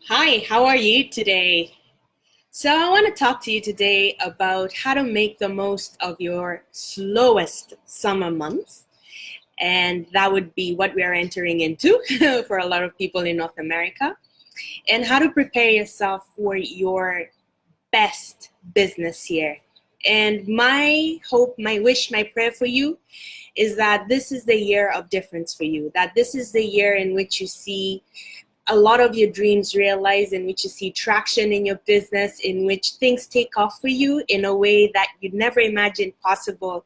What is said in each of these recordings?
Hi, how are you today? So, I want to talk to you today about how to make the most of your slowest summer months. And that would be what we are entering into for a lot of people in North America, and how to prepare yourself for your best business year. And my hope, my wish, my prayer for you is that this is the year of difference for you, that this is the year in which you see a lot of your dreams realized, in which you see traction in your business, in which things take off for you in a way that you'd never imagined possible,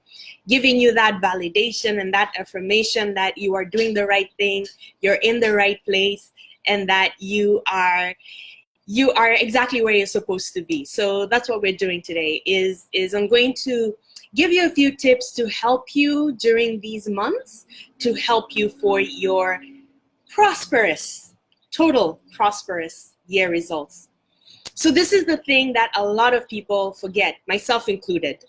giving you that validation and that affirmation that you are doing the right thing, you're in the right place, and that you are exactly where you're supposed to be. So that's what we're doing today is I'm going to give you a few tips to help you during these months, to help you for your total prosperous year results. So this is the thing that a lot of people forget, myself included,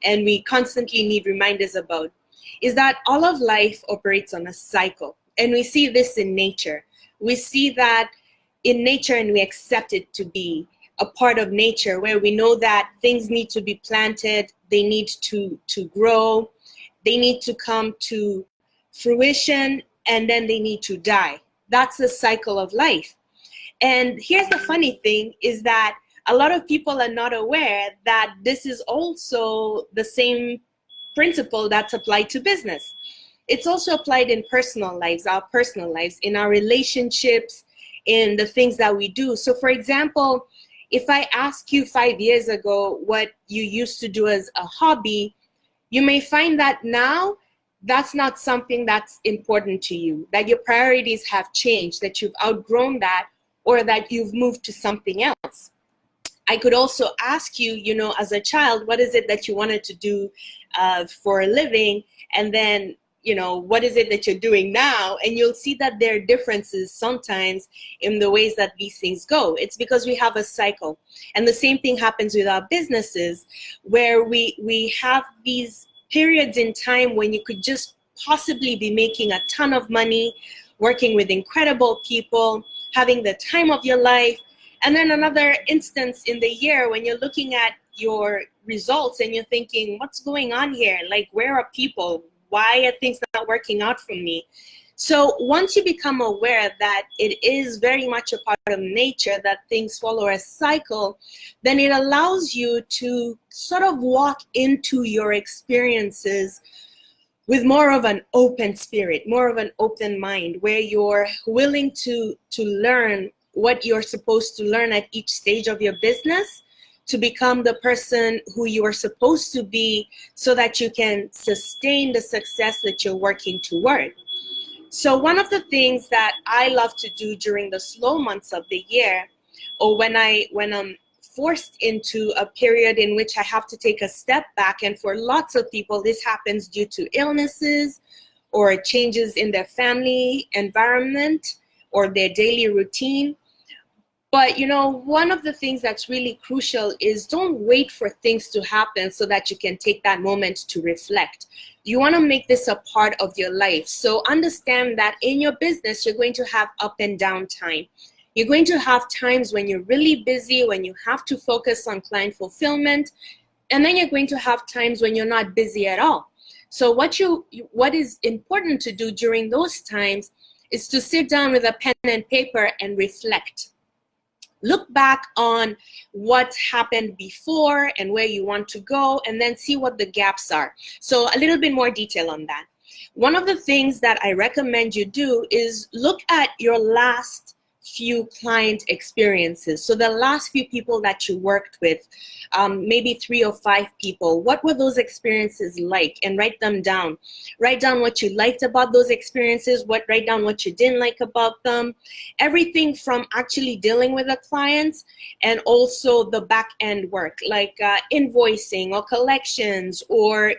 and we constantly need reminders about, is that all of life operates on a cycle. And we see this in nature. We see that in nature, and we accept it to be a part of nature, where we know that things need to be planted, they need to grow, they need to come to fruition, and then they need to die. That's the cycle of life. And here's the funny thing is that a lot of people are not aware that this is also the same principle that's applied to business. It's also applied in personal lives, our personal lives, in our relationships, in the things that we do. So for example, if I ask you 5 years ago what you used to do as a hobby, you may find that now that's not something that's important to you, that your priorities have changed, that you've outgrown that, or that you've moved to something else. I could also ask you, as a child, what is it that you wanted to do for a living? And then, what is it that you're doing now? And you'll see that there are differences sometimes in the ways that these things go. It's because we have a cycle. And the same thing happens with our businesses, where we have these periods in time when you could just possibly be making a ton of money, working with incredible people, having the time of your life. And then another instance in the year when you're looking at your results and you're thinking, what's going on here? Like, where are people? Why are things not working out for me? So once you become aware that it is very much a part of nature, that things follow a cycle, then it allows you to sort of walk into your experiences with more of an open spirit, more of an open mind, where you're willing to learn what you're supposed to learn at each stage of your business, to become the person who you are supposed to be, so that you can sustain the success that you're working toward. So one of the things that I love to do during the slow months of the year, or when I'm forced into a period in which I have to take a step back, and for lots of people this happens due to illnesses or changes in their family environment or their daily routine. But one of the things that's really crucial is don't wait for things to happen so that you can take that moment to reflect. You want to make this a part of your life. So understand that in your business, you're going to have up and down time. You're going to have times when you're really busy, when you have to focus on client fulfillment, and then you're going to have times when you're not busy at all. So what is important to do during those times is to sit down with a pen and paper and reflect. Look back on what's happened before and where you want to go, and then see what the gaps are. So a little bit more detail on that. One of the things that I recommend you do is look at your last few client experiences. So the last few people that you worked with, maybe 3 or 5 people, what were those experiences like? And write them down. Write down what you liked about those experiences, write down what you didn't like about them. Everything from actually dealing with the clients, and also the back end work, like invoicing or collections or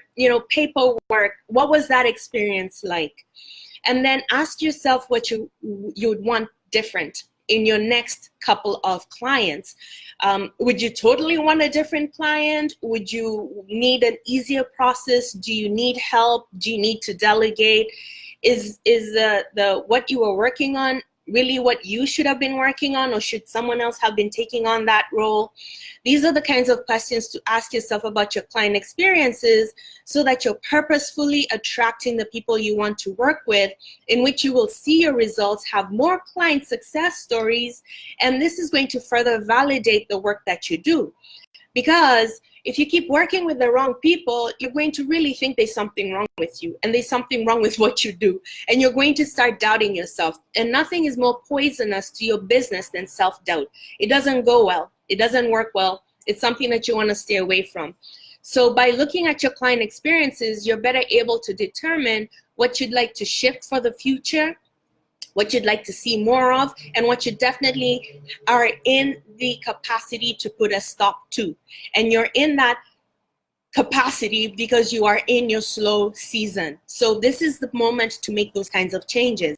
paperwork. What was that experience like? And then ask yourself what you would want different in your next couple of clients. Would you totally want a different client? Would you need an easier process? Do you need help? Do you need to delegate? Is the what you are working on really what you should have been working on, or should someone else have been taking on that role? These are the kinds of questions to ask yourself about your client experiences, so that you're purposefully attracting the people you want to work with, in which you will see your results, have more client success stories, and this is going to further validate the work that you do. Because if you keep working with the wrong people, you're going to really think there's something wrong with you, and there's something wrong with what you do, and you're going to start doubting yourself. And nothing is more poisonous to your business than self-doubt. It doesn't go well. It doesn't work well. It's something that you want to stay away from. So by looking at your client experiences, you're better able to determine what you'd like to shift for the future, what you'd like to see more of, and what you definitely are in the capacity to put a stop to. And you're in that capacity because you are in your slow season. So this is the moment to make those kinds of changes.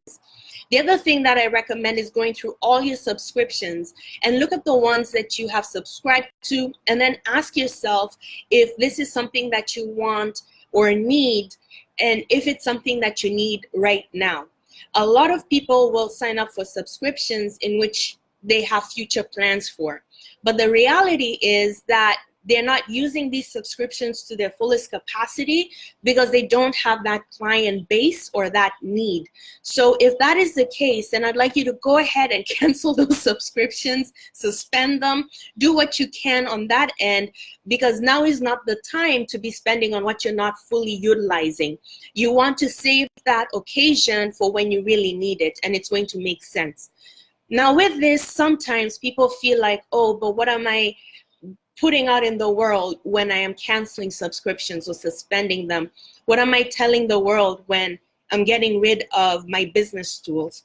The other thing that I recommend is going through all your subscriptions and look at the ones that you have subscribed to, and then ask yourself if this is something that you want or need, and if it's something that you need right now. A lot of people will sign up for subscriptions in which they have future plans for. But the reality is that they're not using these subscriptions to their fullest capacity because they don't have that client base or that need. So if that is the case, then I'd like you to go ahead and cancel those subscriptions, suspend them, do what you can on that end, because now is not the time to be spending on what you're not fully utilizing. You want to save that occasion for when you really need it, and it's going to make sense. Now with this, sometimes people feel like, oh, but what am I putting out in the world when I am canceling subscriptions or suspending them? What am I telling the world when I'm getting rid of my business tools?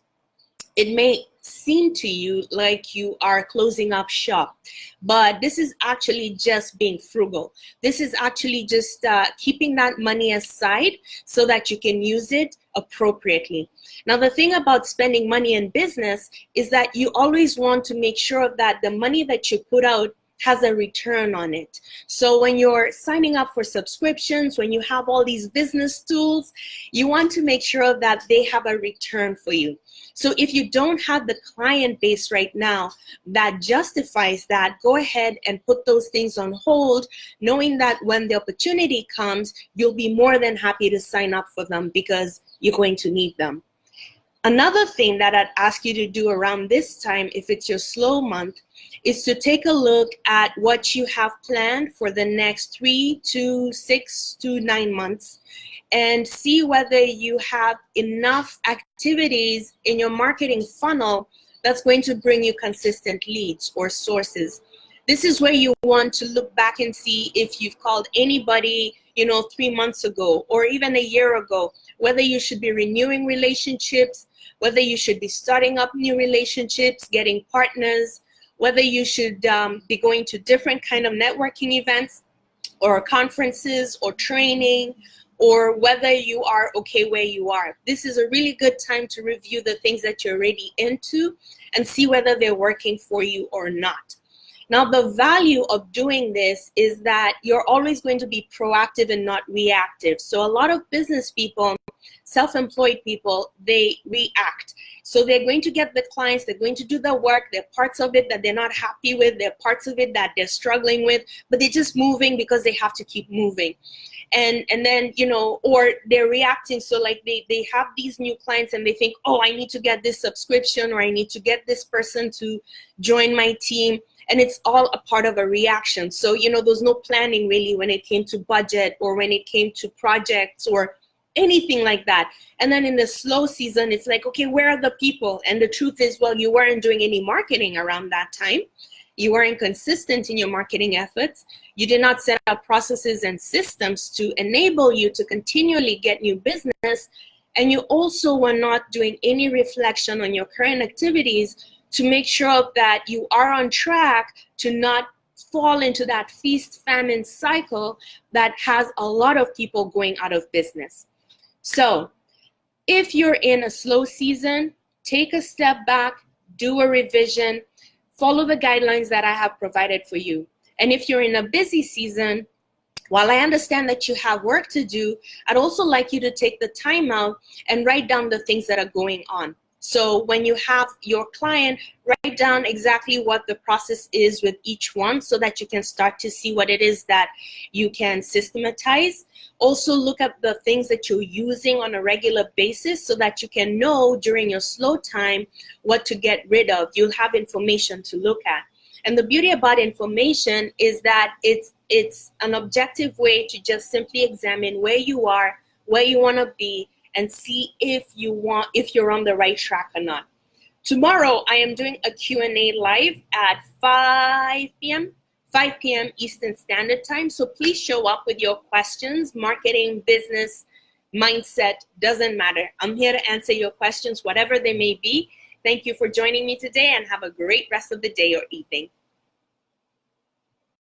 It may seem to you like you are closing up shop, but this is actually just being frugal. This is actually just keeping that money aside so that you can use it appropriately. Now, the thing about spending money in business is that you always want to make sure that the money that you put out has a return on it. So when you're signing up for subscriptions, when you have all these business tools, you want to make sure that they have a return for you. So if you don't have the client base right now that justifies that, go ahead and put those things on hold, knowing that when the opportunity comes, you'll be more than happy to sign up for them because you're going to need them. Another thing that I'd ask you to do around this time, if it's your slow month, is to take a look at what you have planned for the next 3 to 6 to 9 months and see whether you have enough activities in your marketing funnel that's going to bring you consistent leads or sources. This is where you want to look back and see if you've called anybody, 3 months ago or even a year ago, whether you should be renewing relationships, whether you should be starting up new relationships, getting partners, whether you should be going to different kind of networking events or conferences or training, or whether you are okay where you are. This is a really good time to review the things that you're already into and see whether they're working for you or not. Now, the value of doing this is that you're always going to be proactive and not reactive. So a lot of business people, self-employed people, they react. So they're going to get the clients, they're going to do the work, there are parts of it that they're not happy with, there are parts of it that they're struggling with, but they're just moving because they have to keep moving. And then, or they're reacting. So like they have these new clients and they think, oh, I need to get this subscription, or I need to get this person to join my team. And it's all a part of a reaction. So, there's no planning really when it came to budget or when it came to projects or anything like that. And then in the slow season, it's like, okay, where are the people? And the truth is, well, you weren't doing any marketing around that time. You weren't consistent in your marketing efforts. You did not set up processes and systems to enable you to continually get new business. And you also were not doing any reflection on your current activities to make sure that you are on track to not fall into that feast-famine cycle that has a lot of people going out of business. So if you're in a slow season, take a step back, do a revision, follow the guidelines that I have provided for you. And if you're in a busy season, while I understand that you have work to do, I'd also like you to take the time out and write down the things that are going on. So when you have your client, write down exactly what the process is with each one so that you can start to see what it is that you can systematize. Also look at the things that you're using on a regular basis so that you can know during your slow time what to get rid of. You'll have information to look at. And the beauty about information is that it's an objective way to just simply examine where you are, where you want to be, and see if you're on the right track or not. Tomorrow, I am doing a Q&A live at 5 p.m. Eastern Standard Time. So please show up with your questions. Marketing, business, mindset, doesn't matter. I'm here to answer your questions, whatever they may be. Thank you for joining me today, and have a great rest of the day or evening.